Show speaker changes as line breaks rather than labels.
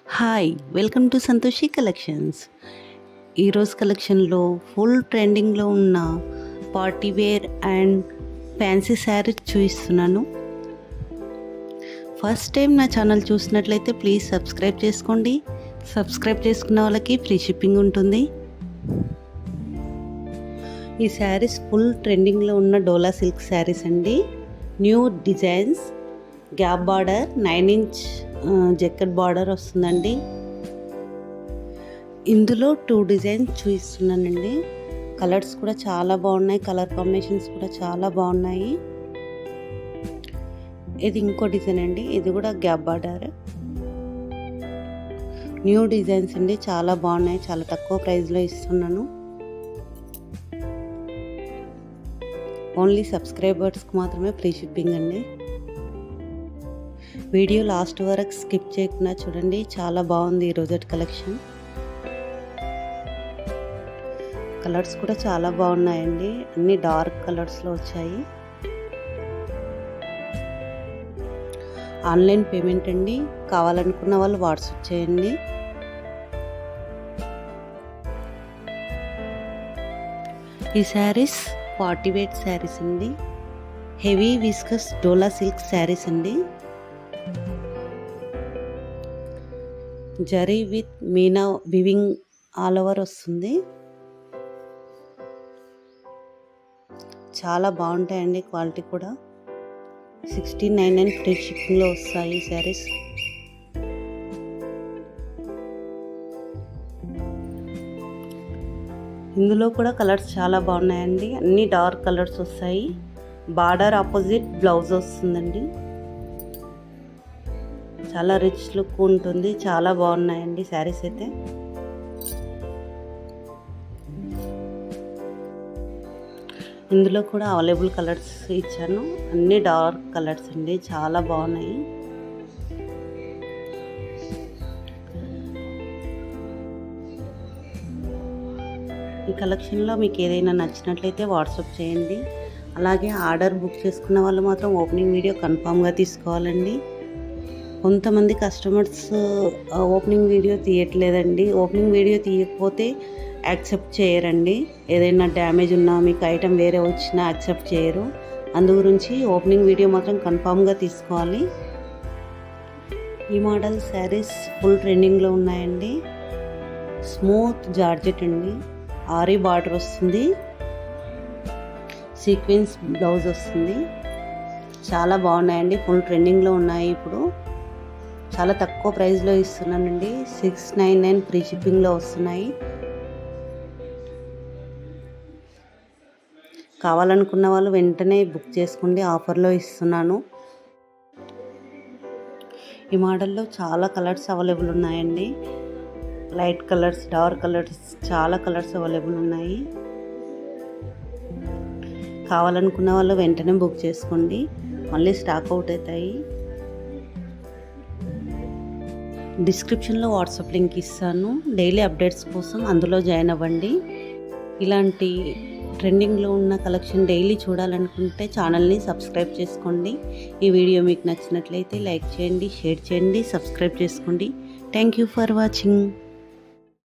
Hi welcome to Santoshi collections. ఈరోజు కలెక్షన్లో full ట్రెండింగ్లో ఉన్న party wear and fancy sari చూపిస్తున్నాను. ఫస్ట్ టైం నా ఛానల్ చూసినట్లయితే ప్లీజ్ సబ్స్క్రైబ్ చేసుకోండి. సబ్స్క్రైబ్ చేసుకున్న వాళ్ళకి ఫ్రీ షిప్పింగ్ ఉంటుంది. ఈ శారీస్ ఫుల్ ట్రెండింగ్లో ఉన్న డోలా సిల్క్ శారీస్ అండి. New designs, gap border, 9 inch jacquard border వస్తుందండి. ఇందులో 2 డిజైన్స్ చూపిస్తున్నానండి. కలర్స్ కూడా చాలా బాగున్నాయి, కలర్ కాంబినేషన్స్ కూడా చాలా బాగున్నాయి. ఇది ఇంకో డిజైన్ అండి, ఇది కూడా గ్యాప్ బార్డర్. న్యూ డిజైన్స్ అండి, చాలా బాగున్నాయి, చాలా తక్కువ ప్రైస్లో ఇస్తున్నాను. ఓన్లీ సబ్స్క్రైబర్స్కి మాత్రమే ఫ్రీ షిప్పింగ్ అండి. వీడియో లాస్ట్ వరకు స్కిప్ చేయకుండా చూడండి, చాలా బాగుంది ఈ రోజటి కలెక్షన్. కలర్స్ కూడా చాలా బాగున్నాయండి, అన్ని డార్క్ కలర్స్లో వచ్చాయి. ఆన్లైన్ పేమెంట్ అండి, కావాలనుకున్న వాళ్ళు వాట్సాప్ చేయండి. ఈ శారీస్ పార్టీ వేర్ శారీస్ అండి. హెవీ విస్కస్ డోలా సిల్క్ శారీస్ అండి. Zari with Meena weaving all over వస్తుంది. చాలా బాగుంటాయండి, క్వాలిటీ కూడా. 1699 ఫ్రీ షిప్పింగ్లో వస్తాయి ఈ శారీస్. ఇందులో కూడా కలర్స్ చాలా బాగున్నాయండి, అన్ని డార్క్ కలర్స్ వస్తాయి. బార్డర్ ఆపోజిట్ బ్లౌజ్ వస్తుందండి. చాలా రిచ్ లుక్ ఉంటుంది, చాలా బాగున్నాయండి శారీస్ అయితే. ఇందులో కూడా అవైలబుల్ కలర్స్ ఇచ్చాను, అన్ని డార్క్ కలర్స్ అండి, చాలా బాగున్నాయి. ఈ కలెక్షన్లో మీకు ఏదైనా నచ్చినట్లయితే వాట్సాప్ చేయండి. అలాగే ఆర్డర్ బుక్ చేసుకున్న వాళ్ళు మాత్రం ఓపెనింగ్ వీడియో కన్ఫామ్గా తీసుకోవాలండి. కొంతమంది కస్టమర్స్ ఓపెనింగ్ వీడియో తీయట్లేదండి. ఓపెనింగ్ వీడియో తీయకపోతే యాక్సెప్ట్ చేయరండి. ఏదైనా డ్యామేజ్ ఉన్నా, మీకు ఐటెం వేరే వచ్చినా యాక్సెప్ట్ చేయరు. అందు గురించి ఓపెనింగ్ వీడియో మాత్రం కన్ఫామ్గా తీసుకోవాలి. ఈ మోడల్ శారీస్ ఫుల్ ట్రెండింగ్లో ఉన్నాయండి. స్మూత్ జార్జెట్ అండి, ఆరీ బార్డర్ వస్తుంది, సీక్వెన్స్ బ్లౌజ్ వస్తుంది. చాలా బాగున్నాయండి, ఫుల్ ట్రెండింగ్లో ఉన్నాయి. ఇప్పుడు చాలా తక్కువ ప్రైస్లో ఇస్తున్నానండి, 699 ఫ్రీ షిప్పింగ్లో వస్తున్నాయి. కావాలనుకున్న వాళ్ళు వెంటనే బుక్ చేసుకోండి, ఆఫర్లో ఇస్తున్నాను. ఈ మోడల్లో చాలా కలర్స్ అవైలబుల్ ఉన్నాయండి. లైట్ కలర్స్, డార్క్ కలర్స్, చాలా కలర్స్ అవైలబుల్ ఉన్నాయి. కావాలనుకున్న వాళ్ళు వెంటనే బుక్ చేసుకోండి, మళ్ళీ స్టాక్ అవుట్ అవుతాయి. డిస్క్రిప్షన్లో వాట్సాప్ లింక్ ఇస్తాను, డైలీ అప్డేట్స్ కోసం అందులో జాయిన్ అవ్వండి. ఇలాంటి ట్రెండింగ్లో ఉన్న కలెక్షన్ డైలీ చూడాలనుకుంటే ఛానల్ని సబ్స్క్రైబ్ చేసుకోండి. ఈ వీడియో మీకు నచ్చినట్లయితే లైక్ చేయండి, షేర్ చేయండి, సబ్స్క్రైబ్ చేసుకోండి. Thank you for watching.